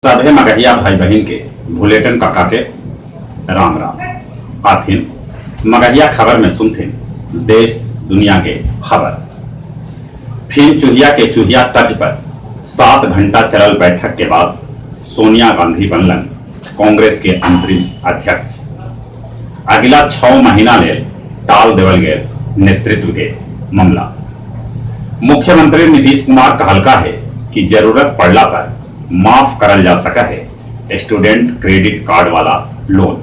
सभे मगहिया भाई बहन के बुलेटिन काका के राम राम। आथिन मगहिया खबर में सुनथिन देश दुनिया के खबर। फिर चूहिया के चूहिया तर्ज पर 7 घंटा चलल बैठक के बाद सोनिया गांधी बनलन कांग्रेस के अंतरिम अध्यक्ष। अगला 6 महीना ले टाल देवल गए नेतृत्व के मामला। मुख्यमंत्री नीतीश कुमार कहलका है कि जरूरत पड़ला पर माफ करल जा सका है स्टूडेंट क्रेडिट कार्ड वाला लोन।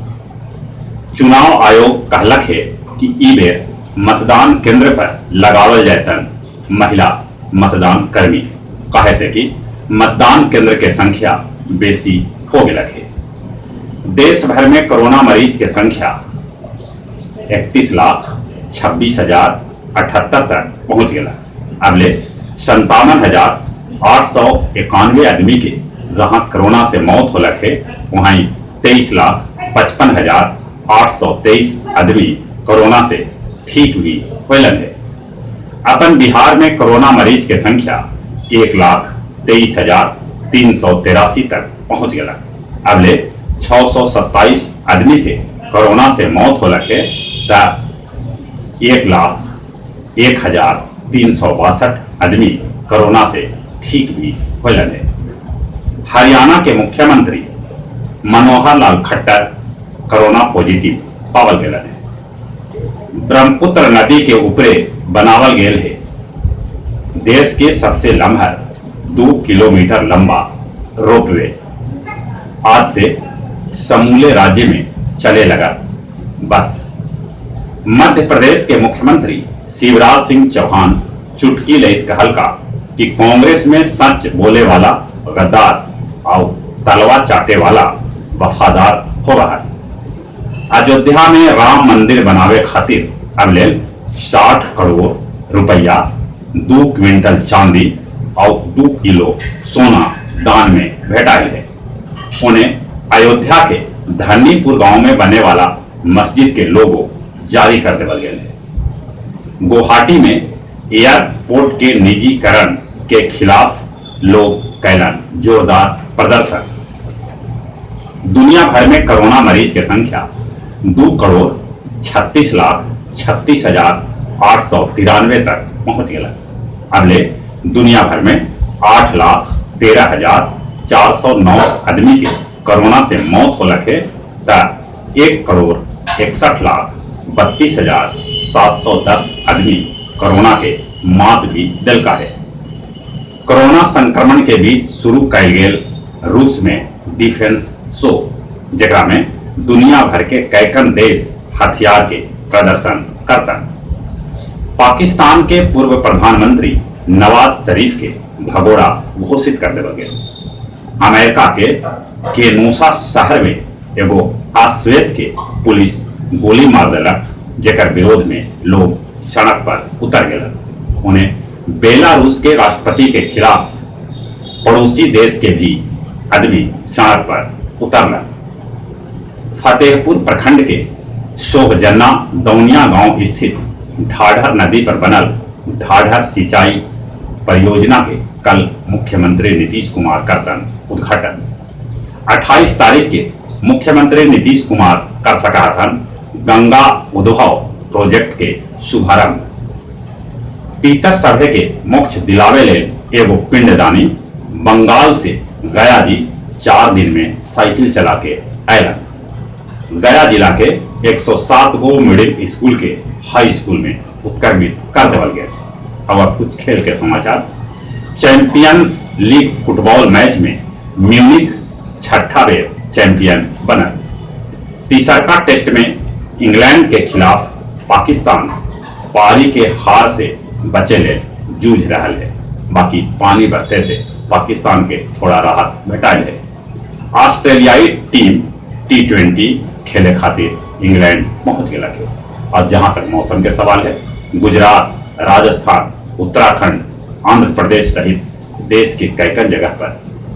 चुनाव आयोग कहलक है कि ई बेर मतदान केंद्र पर लगावल जायतन महिला मतदान कर्मी, कहे से कि मतदान केंद्र के संख्या बेसी हो गलक है। देश भर में कोरोना मरीज के संख्या 31,26,078 तक पहुंच गया। अगले 57,891 आदमी के जहां कोरोना से मौत होलक है, वहीं 23,55,823 आदमी कोरोना से ठीक भी होलन है। अपन बिहार में कोरोना मरीज के संख्या 1,23,383 तक पहुंच गया। अगले 627 आदमी के कोरोना से मौत होलक है, 1,01,362 आदमी कोरोना से ठीक भी होलन है। हरियाणा के मुख्यमंत्री मनोहर लाल खट्टर कोरोना पॉजिटिव पावल गए हैं। ब्रह्मपुत्र नदी के ऊपरे बनावल गेल है देश के सबसे लंबा 2 किलोमीटर लंबा रोपवे आज से समूले राज्य में चले लगा। बस मध्य प्रदेश के मुख्यमंत्री शिवराज सिंह चौहान चुटकी लेत कहलका कि कांग्रेस में सच बोले वाला गद्दार और तलवा चाटे वाला वफादार हो रहा है। अयोध्या में राम मंदिर बनावे खातिर अब ले 60 करोड़ रुपया, 2 क्विंटल चांदी और 2 किलो सोना दान में भेटाई है। उन्हें अयोध्या के धरनीपुर गांव में बने वाला मस्जिद के लोगो जारी कर देवल गए हैं। गुवाहाटी में एयरपोर्ट के निजीकरण के खिलाफ लोग कैलन जोरदार प्रदर्शन। दुनिया भर में कोरोना मरीज की संख्या 2,36,36,893 तक पहुंच गया। अगले दुनिया भर में 8,13,409 आदमी के कोरोना से मौत होलक है, 1,61,32,710 आदमी कोरोना के मात भी दिल का है। कोरोना संक्रमण के बीच शुरू कल गेल रूस में डिफेंस शो, जरा में दुनिया भर के कैकन देश हथियार के प्रदर्शन करता। पाकिस्तान के पूर्व प्रधानमंत्री नवाज शरीफ के भगोड़ा घोषित कर देवल गए। अमेरिका के केनोसा शहर में एगो अश्वेत के पुलिस गोली मार दिलक, जेकर विरोध में लोग सड़क पर उतर गए। उन्हें बेलारूस के राष्ट्रपति के खिलाफ पड़ोसी देश के भी आदमी सड़क पर उतरल। फतेहपुर प्रखंड के शोभजन्ना दौनिया गांव स्थित ढाढर नदी पर बनल ढाढर सिंचाई परियोजना के कल मुख्यमंत्री नीतीश कुमार करतन उद्घाटन। 28 तारीख के मुख्यमंत्री नीतीश कुमार कर सका हन गंगा उद्भव प्रोजेक्ट के शुभारंभ। पीतर सभे के मोक्ष दिलावे ले एगो पिंडदानी बंगाल से गया जी 4 दिन में साइकिल चला के आयलन। गया जिला के 107 गो मिडिल स्कूल के हाई स्कूल में उत्क्रमित कर देवल गए। और कुछ खेल के समाचार। चैंपियंस लीग फुटबॉल मैच में म्यूनिख 6ठा बेर चैंपियन बना। तीसरा टेस्ट में इंग्लैंड के खिलाफ पाकिस्तान पारी के हार से बचे ले जूझ रहा है। बाकी पानी बरसे से पाकिस्तान के थोड़ा राहत भेटाइल है। ऑस्ट्रेलियाई टीम T20 खेले खातिर इंग्लैंड पहुंच गया है। और जहां तक मौसम के सवाल है, गुजरात, राजस्थान, उत्तराखंड, आंध्र प्रदेश सहित देश की कई जगह पर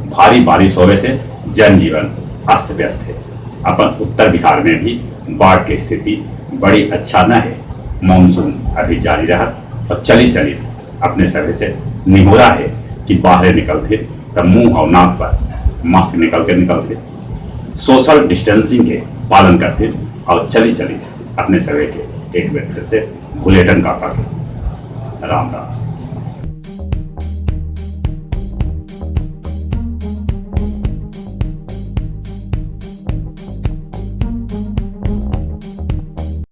भारी बारिश होने से जनजीवन अस्त व्यस्त है। अपन उत्तर बिहार में भी बाढ़ की स्थिति बड़ी अच्छा न है। मानसून अभी जारी रहा और चली अपने सभी से निहोरा है कि बाहर निकल फिर तब मुंह और नाक पर मास्क निकाल के सोशल डिस्टेंसिंग के पालन करते और चली अपने सवे के एक बार फिर से बुलेटिन का राम राम।